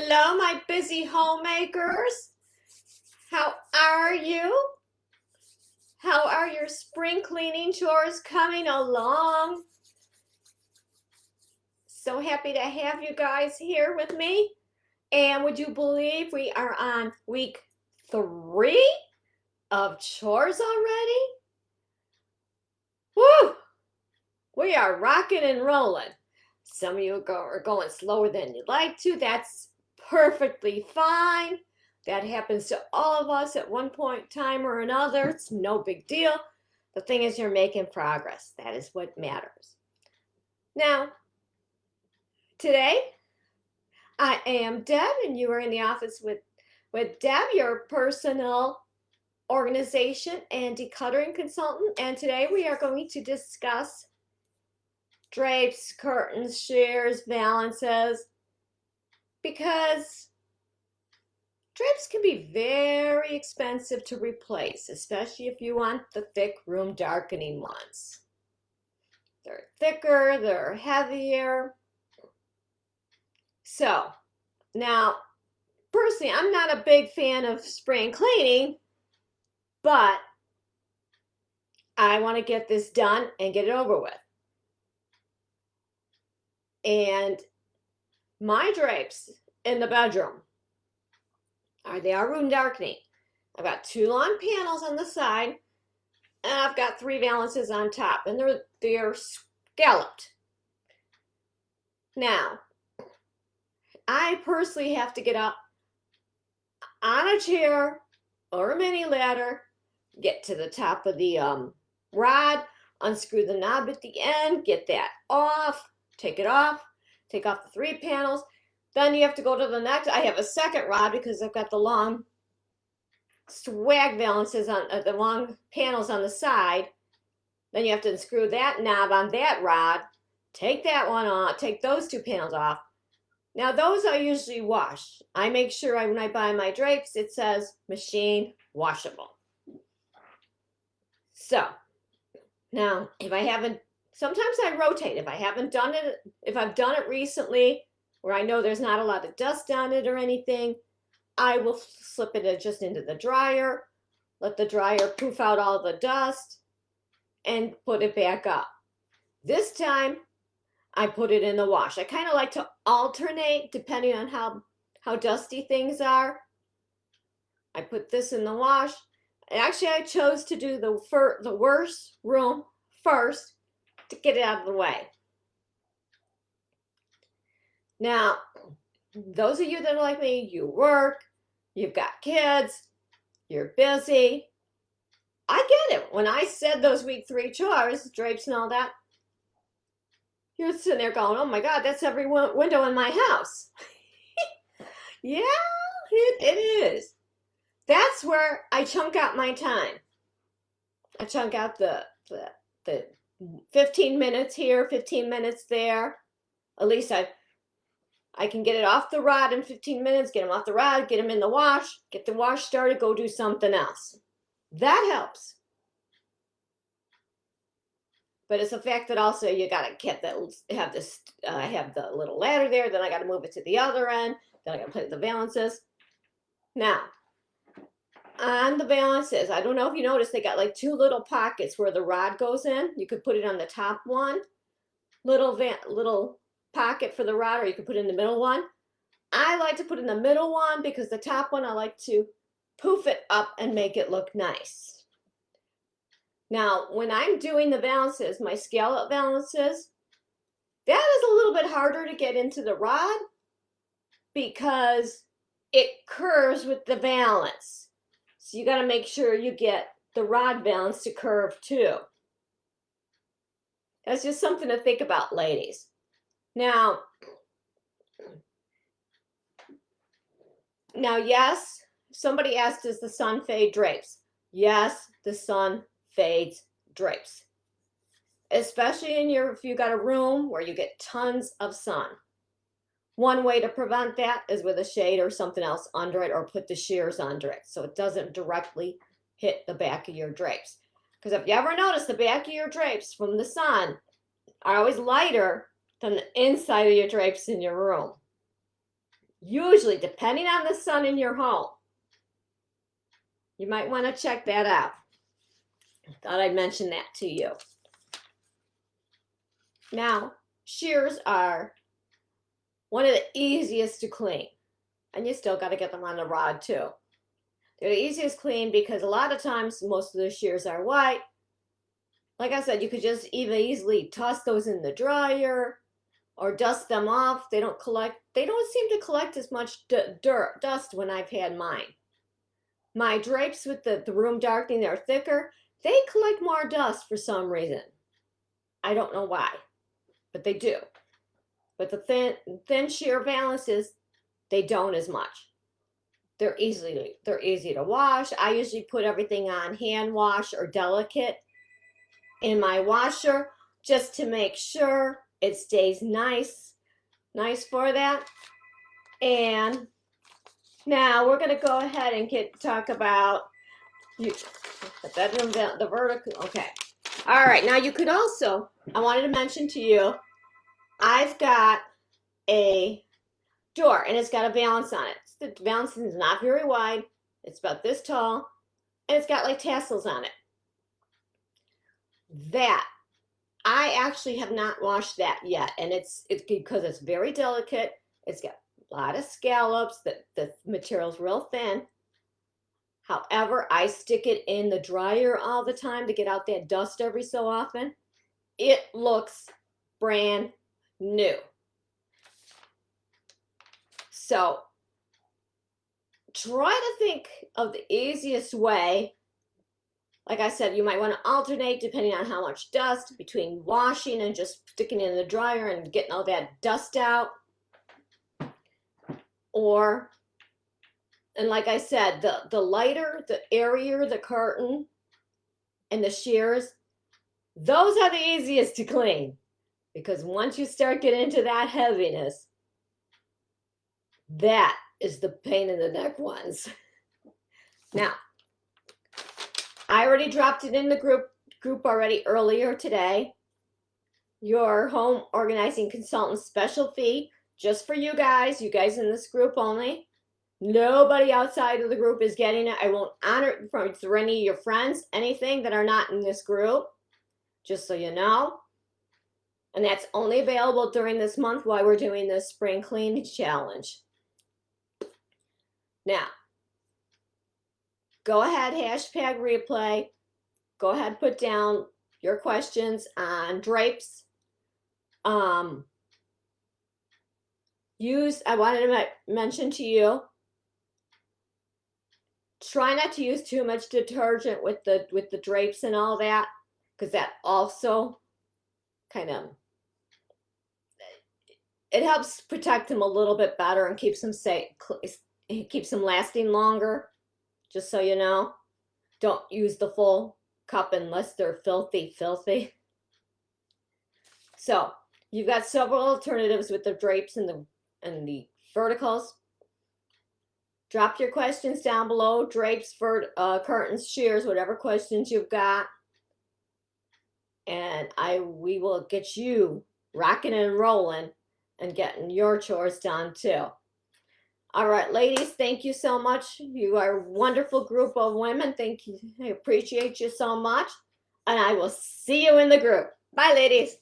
Hello, my busy homemakers. How are you? How are your spring cleaning chores coming along? So happy to have you guys here with me. And would you believe we are on week 3 of chores already? Woo! We are rocking and rolling. Some of you are going slower than you'd like to. That's perfectly fine. That happens to all of us at one point in time or another. It's no big deal. The thing is, you're making progress. That is what matters. Now, today, I am Deb, and you are in the office with Deb, your personal organization and decluttering consultant. And today we are going to discuss drapes, curtains, shears, valances, because drapes can be very expensive to replace, especially if you want the thick room darkening ones. They're thicker, they're heavier. So, now, personally, I'm not a big fan of spring cleaning, but I want to get this done and get it over with. And my drapes in the bedroom they are room darkening. I've got 2 long panels on the side, and I've got 3 valances on top, and they're scalloped. Now, I personally have to get up on a chair or a mini ladder, get to the top of the rod, unscrew the knob at the end, get that off, take it off, take off the 3 panels. Then you have to go to the next. I have a second rod because I've got the long swag valances on the long panels on the side. Then you have to unscrew that knob on that rod, take that one off, take those 2 panels off. Now those I usually wash. I make sure when I buy my drapes, it says machine washable. So now if I haven't, sometimes I rotate. If I haven't done it, if I've done it recently, where I know there's not a lot of dust on it or anything, I will slip it just into the dryer, let the dryer poof out all the dust, and put it back up. This time, I put it in the wash. I kind of like to alternate depending on how dusty things are. I put this in the wash. And actually, I chose to do the worst room first to get it out of the way. Now, those of you that are like me, you work, you've got kids, you're busy. I get it. When I said those week 3 chores, drapes and all that, you're sitting there going, oh my God, that's every window in my house. Yeah, it is. That's where I chunk out my time. I chunk out the 15 minutes here, 15 minutes there. At least I can get it off the rod in 15 minutes, get them off the rod, get them in the wash, get the wash started, go do something else. That helps. But it's the fact that also you got to have the little ladder there, then I got to move it to the other end, then I got to put the valances. Now, on the valances, I don't know if you noticed, they got like 2 little pockets where the rod goes in. You could put it on the top one, little pocket for the rod, or you could put it in the middle one. I like to put in the middle one because the top one I like to poof it up and make it look nice. Now, when I'm doing the valances, my scallop valances, that is a little bit harder to get into the rod because it curves with the valance. So you got to make sure you get the rod valance to curve too. That's just something to think about, ladies. Now, yes, somebody asked, does the sun fade drapes? Yes, the sun fades drapes. Especially if you got a room where you get tons of sun. One way to prevent that is with a shade or something else under it, or put the shears under it so it doesn't directly hit the back of your drapes. Because if you ever notice, the back of your drapes from the sun are always lighter than the inside of your drapes in your room. Usually, depending on the sun in your home, you might want to check that out. Thought I'd mention that to you. Now, shears are one of the easiest to clean, and you still got to get them on the rod too. They're the easiest clean because a lot of times most of the shears are white. Like I said, you could just even easily toss those in the dryer or dust them off. They don't seem to collect as much dust when I've had mine. My drapes with the room darkening, they're thicker. They collect more dust for some reason. I don't know why, but they do. But the thin sheer balances, they don't as much. They're easy to wash. I usually put everything on hand wash or delicate in my washer just to make sure it stays nice for that. And now we're going to go ahead and talk about the bedroom, the vertical. Okay. All right. Now you could also, I wanted to mention to you, I've got a door and it's got a valance on it. The valance is not very wide. It's about this tall and it's got like tassels on it. That I actually have not washed that yet, and it's because it's very delicate. It's got a lot of scallops. The material's real thin. However, I stick it in the dryer all the time to get out that dust every so often. It looks brand new. So try to think of the easiest way. Like I said, you might want to alternate depending on how much dust between washing and just sticking it in the dryer and getting all that dust out. And like I said, the lighter, the airier the curtain and the shears, those are the easiest to clean. Because once you start getting into that heaviness, that is the pain in the neck ones. Now, I already dropped it in the group already earlier today. Your home organizing consultant special fee just for you guys in this group only. Nobody outside of the group is getting it. I won't honor it for any of your friends, anything that are not in this group, just so you know. And that's only available during this month while we're doing this spring cleaning challenge. Now, go ahead, hashtag replay. Go ahead, put down your questions on drapes. I wanted to mention to you, try not to use too much detergent with the drapes and all that, because that also kind of, it helps protect them a little bit better and keeps them safe. It keeps them lasting longer. Just so you know, don't use the full cup unless they're filthy. So you've got several alternatives with the drapes and the verticals. Drop your questions down below. Drapes, curtains, shears, whatever questions you've got. And we will get you rocking and rolling and getting your chores done too. All right, ladies, thank you so much. You are a wonderful group of women. Thank you. I appreciate you so much. And I will see you in the group. Bye, ladies.